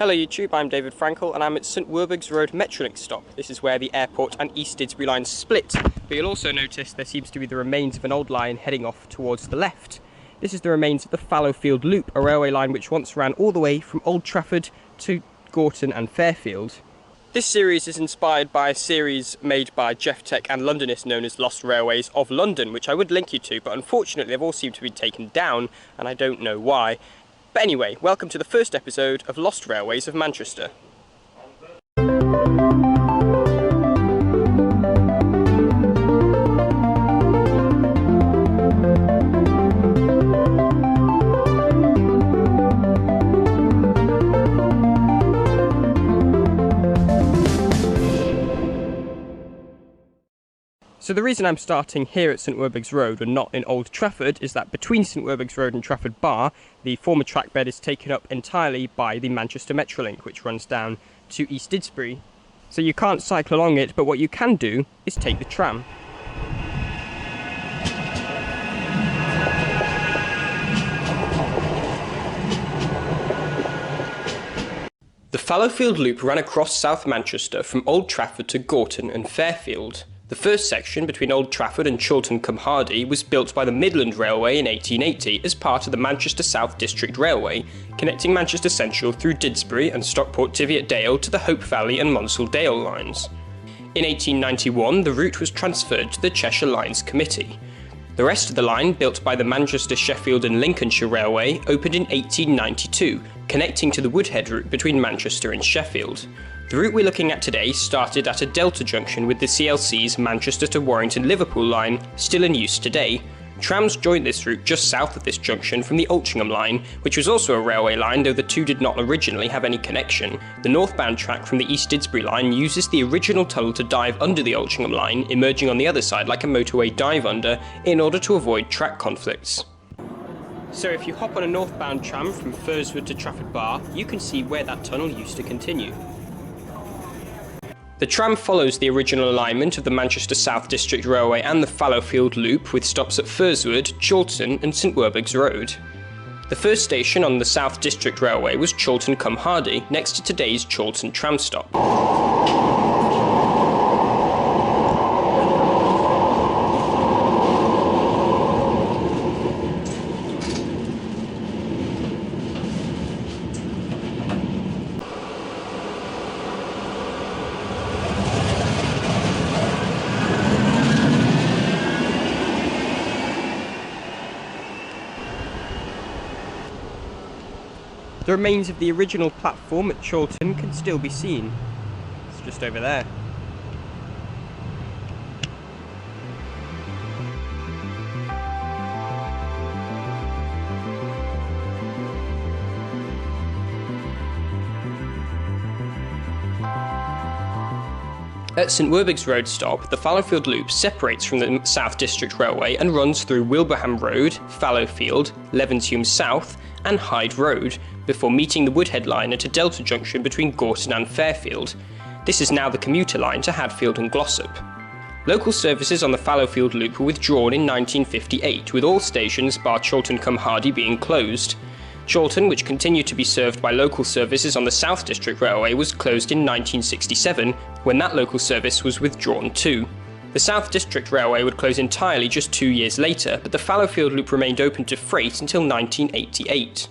Hello YouTube, I'm David Frankel and I'm at St Werburgh's Road Metrolink stop. This is where the airport and East Didsbury lines split, but you'll also notice there seems to be the remains of an old line heading off towards the left. This is the remains of the Fallowfield Loop, a railway line which once ran all the way from Old Trafford to Gorton and Fairfield. This series is inspired by a series made by Geoff and Londonist known as Lost Railways of London, which I would link you to, but unfortunately they've all seemed to be taken down and I don't know why. But anyway, welcome to the first episode of Lost Railways of Manchester. So the reason I'm starting here at St Werburgh's Road and not in Old Trafford is that between St Werburgh's Road and Trafford Bar, the former track bed is taken up entirely by the Manchester Metrolink, which runs down to East Didsbury. So you can't cycle along it, but what you can do is take the tram. The Fallowfield Loop ran across South Manchester from Old Trafford to Gorton and Fairfield. The first section between Old Trafford and Chorlton-cum-Hardy was built by the Midland Railway in 1880 as part of the Manchester South District Railway, connecting Manchester Central through Didsbury and Stockport-Tiviot-Dale to the Hope Valley and Munsell-Dale lines. In 1891, the route was transferred to the Cheshire Lines Committee. The rest of the line, built by the Manchester, Sheffield and Lincolnshire Railway, opened in 1892, connecting to the Woodhead route between Manchester and Sheffield. The route we're looking at today started at a delta junction with the CLC's Manchester to Warrington-Liverpool line, still in use today. Trams joined this route just south of this junction from the Altrincham line, which was also a railway line, though the two did not originally have any connection. The northbound track from the East Didsbury line uses the original tunnel to dive under the Altrincham line, emerging on the other side like a motorway dive under, in order to avoid track conflicts. So if you hop on a northbound tram from Furswood to Trafford Bar, you can see where that tunnel used to continue. The tram follows the original alignment of the Manchester South District Railway and the Fallowfield Loop, with stops at Furswood, Chorlton and St Werburgh's Road. The first station on the South District Railway was Chorlton-cum-Hardy, next to today's Chorlton tram stop. The remains of the original platform at Chorlton can still be seen. It's just over there. At St Werburgh's Road stop, the Fallowfield Loop separates from the South District Railway and runs through Wilbraham Road, Fallowfield, Levenshulme South and Hyde Road, before meeting the Woodhead line at a delta junction between Gorton and Fairfield. This is now the commuter line to Hadfield and Glossop. Local services on the Fallowfield Loop were withdrawn in 1958, with all stations bar Chorlton-cum-Hardy being closed. Chorlton, which continued to be served by local services on the South District Railway, was closed in 1967, when that local service was withdrawn too. The South District Railway would close entirely just 2 years later, but the Fallowfield Loop remained open to freight until 1988.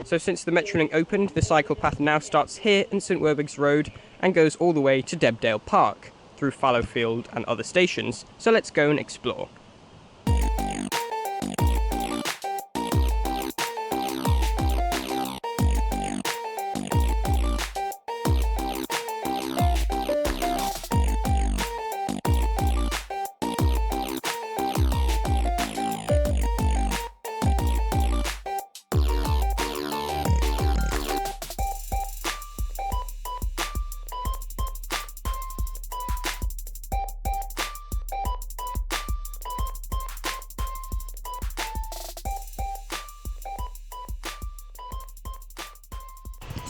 So since the Metrolink opened, the cycle path now starts here in St Werburgh's Road and goes all the way to Debdale Park, through Fallowfield and other stations. So let's go and explore.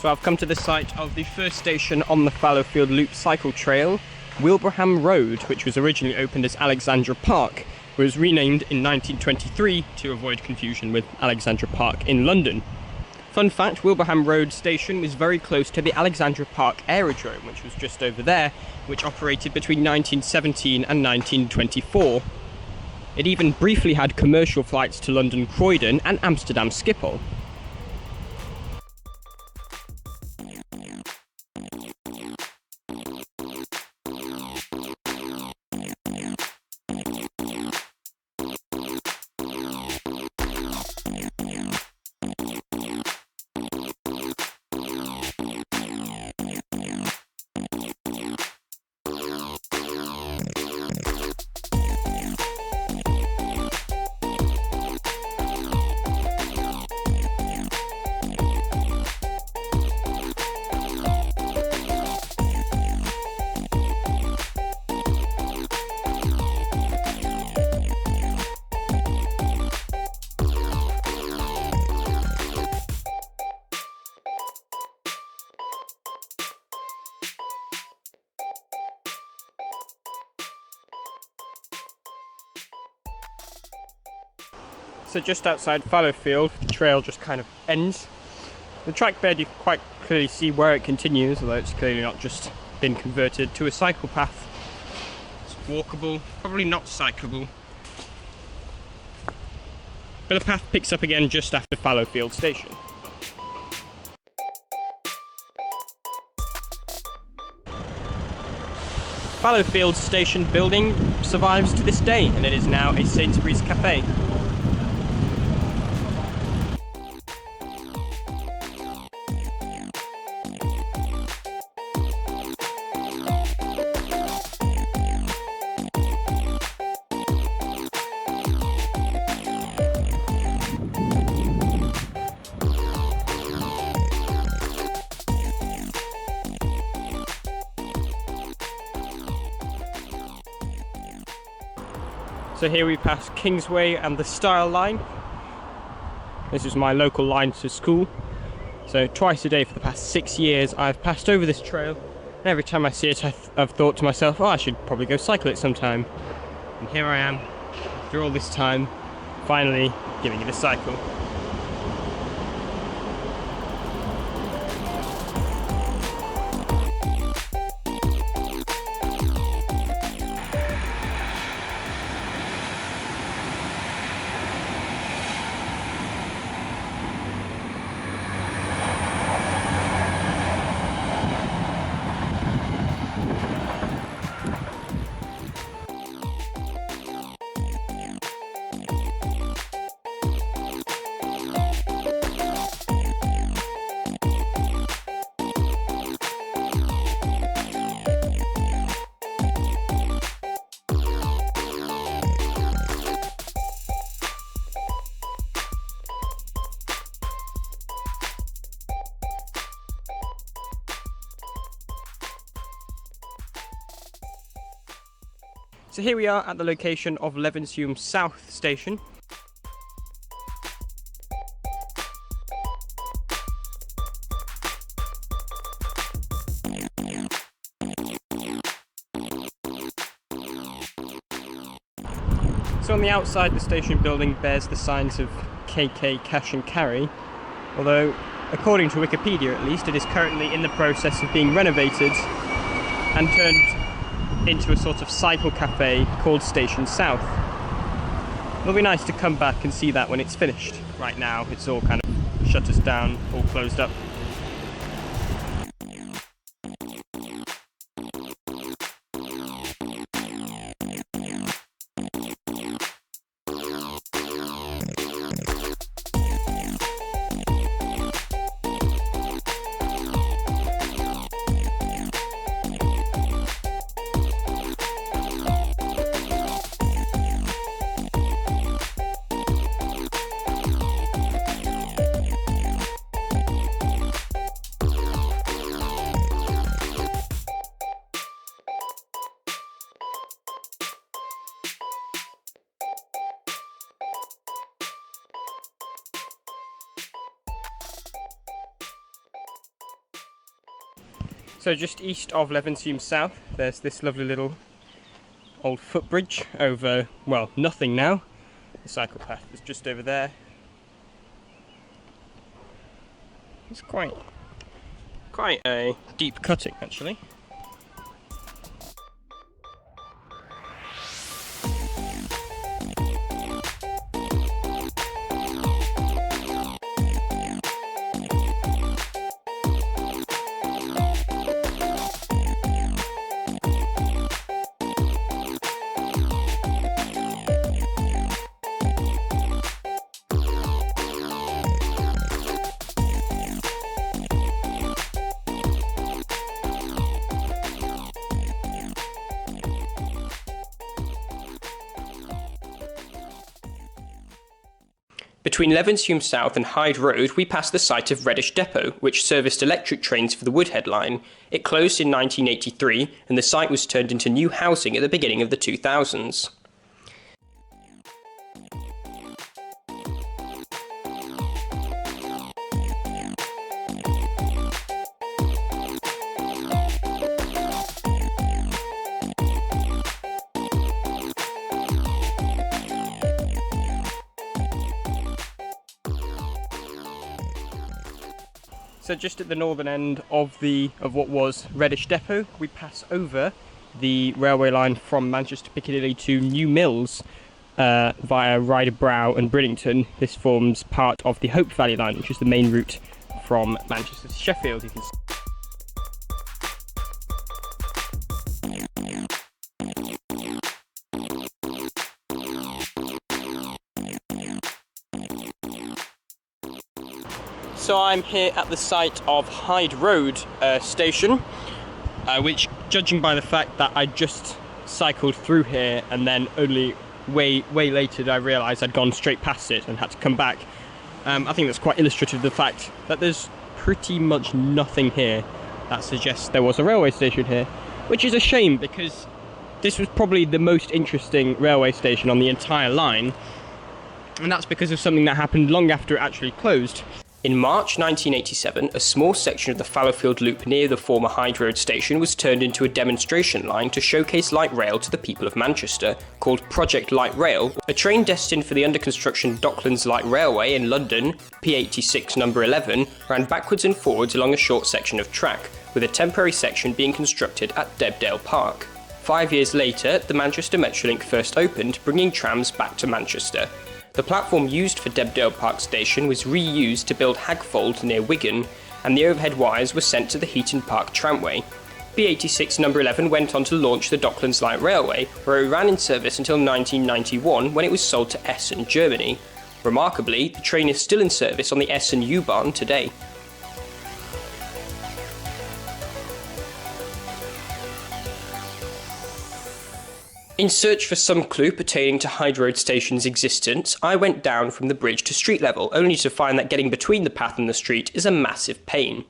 So I've come to the site of the first station on the Fallowfield Loop cycle trail, Wilbraham Road, which was originally opened as Alexandra Park, was renamed in 1923 to avoid confusion with Alexandra Park in London. Fun fact, Wilbraham Road station was very close to the Alexandra Park Aerodrome, which was just over there, which operated between 1917 and 1924. It even briefly had commercial flights to London Croydon and Amsterdam Schiphol. So just outside Fallowfield, the trail just kind of ends. The track bed, you can quite clearly see where it continues, although it's clearly not just been converted to a cycle path. It's walkable, probably not cyclable. But the path picks up again just after Fallowfield station. Fallowfield station building survives to this day, and it is now a Sainsbury's cafe. So here we pass Kingsway and the Style line. This is my local line to school. So twice a day for the past 6 years I've passed over this trail, and every time I see it I've thought to myself, oh, I should probably go cycle it sometime. And here I am, after all this time, finally giving it a cycle. So here we are at the location of Levenshulme South Station. So on the outside, the station building bears the signs of KK Cash and Carry, although according to Wikipedia at least, it is currently in the process of being renovated and turned into a sort of cycle cafe called Station South. It'll be nice to come back and see that when it's finished. Right now it's all kind of shutters down, all closed up. So just east of Levenshulme South, there's this lovely little old footbridge over, well, nothing now. The cycle path is just over there. It's quite a deep cutting, actually. Between Levenshulme South and Hyde Road, we pass the site of Reddish Depot, which serviced electric trains for the Woodhead line. It closed in 1983, and the site was turned into new housing at the beginning of the 2000s. So just at the northern end of what was Reddish Depot, we pass over the railway line from Manchester Piccadilly to New Mills via Ryder Brow and Bridlington. This forms part of the Hope Valley line, which is the main route from Manchester to Sheffield. You can see. So I'm here at the site of Hyde Road station, which, judging by the fact that I just cycled through here and then only way later did I realise I'd gone straight past it and had to come back, I think that's quite illustrative of the fact that there's pretty much nothing here that suggests there was a railway station here, which is a shame because this was probably the most interesting railway station on the entire line, and that's because of something that happened long after it actually closed. In March 1987, a small section of the Fallowfield Loop near the former Hyde Road station was turned into a demonstration line to showcase light rail to the people of Manchester, called Project Light Rail. A train destined for the under construction Docklands Light Railway in London, P86 number 11, ran backwards and forwards along a short section of track, with a temporary section being constructed at Debdale Park. 5 years later, the Manchester Metrolink first opened, bringing trams back to Manchester. The platform used for Debdale Park Station was reused to build Hagfold near Wigan, and the overhead wires were sent to the Heaton Park tramway. B86 number 11 went on to launch the Docklands Light Railway, where it ran in service until 1991 when it was sold to Essen, Germany. Remarkably, the train is still in service on the Essen U-Bahn today. In search for some clue pertaining to Hyde Road Station's existence, I went down from the bridge to street level, only to find that getting between the path and the street is a massive pain.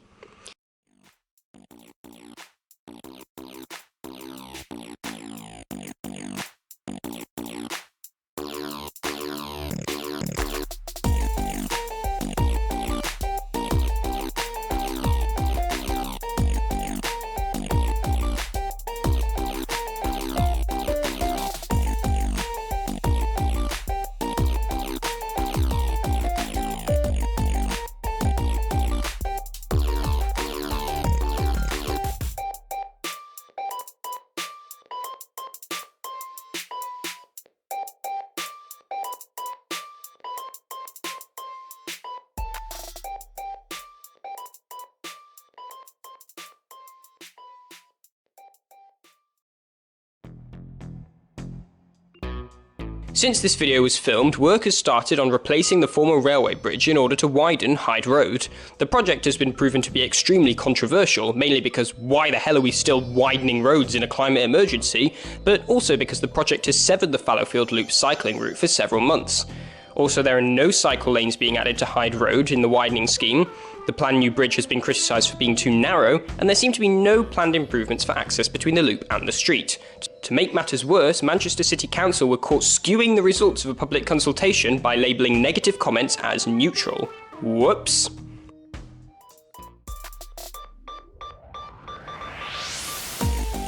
Since this video was filmed, work has started on replacing the former railway bridge in order to widen Hyde Road. The project has been proven to be extremely controversial, mainly because why the hell are we still widening roads in a climate emergency, but also because the project has severed the Fallowfield Loop cycling route for several months. Also, there are no cycle lanes being added to Hyde Road in the widening scheme. The planned new bridge has been criticised for being too narrow, and there seem to be no planned improvements for access between the loop and the street. To make matters worse, Manchester City Council were caught skewing the results of a public consultation by labelling negative comments as neutral. Whoops.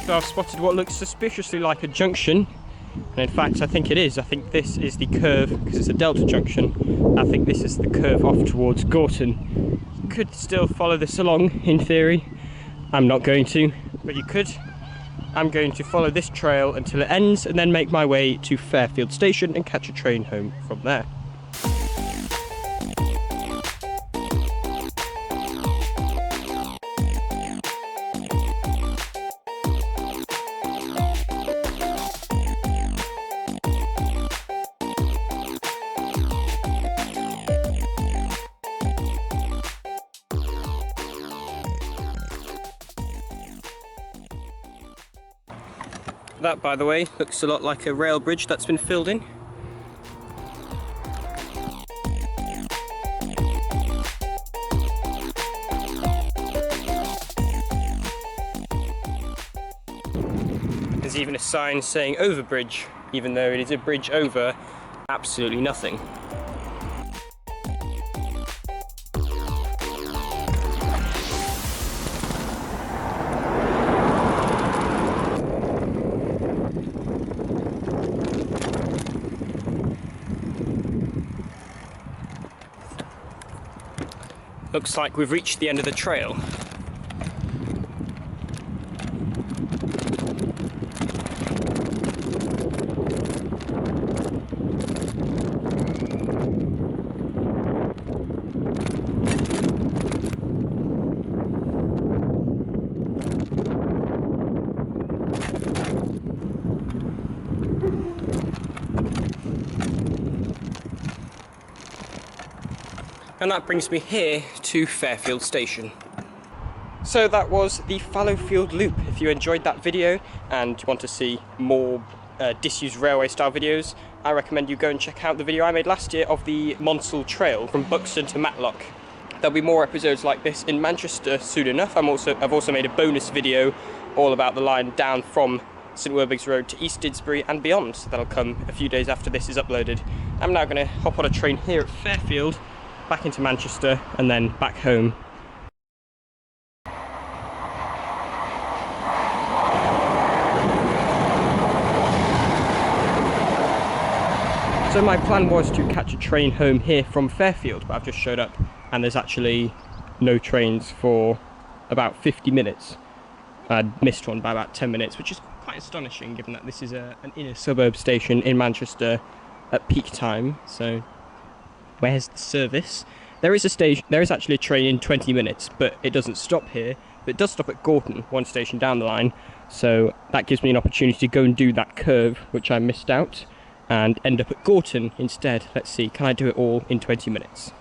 So I've spotted what looks suspiciously like a junction, and in fact I think it is. I think this is the curve, because it's a delta junction. I think this is the curve off towards Gorton. You could still follow this along in theory. I'm not going to, but you could. I'm going to follow this trail until it ends and then make my way to Fairfield station and catch a train home from there. That, by the way, looks a lot like a rail bridge that's been filled in. There's even a sign saying overbridge, even though it is a bridge over absolutely nothing. Looks like we've reached the end of the trail. And that brings me here to Fairfield Station. So that was the Fallowfield Loop. If you enjoyed that video and want to see more disused railway style videos, I recommend you go and check out the video I made last year of the Monsell Trail from Buxton to Matlock. There'll be more episodes like this in Manchester soon enough. I've also made a bonus video all about the line down from St Werburgh's Road to East Didsbury and beyond, so that'll come a few days after this is uploaded. I'm now going to hop on a train here at Fairfield, back into Manchester and then back home. So my plan was to catch a train home here from Fairfield, but I've just showed up and there's actually no trains for about 50 minutes. I'd missed one by about 10 minutes, which is quite astonishing given that this is an inner suburb station in Manchester at peak time. So where's the service? There is actually a train in 20 minutes, but it doesn't stop here. But it does stop at Gorton, one station down the line, so that gives me an opportunity to go and do that curve, which I missed out, and end up at Gorton instead. Let's see, can I do it all in 20 minutes?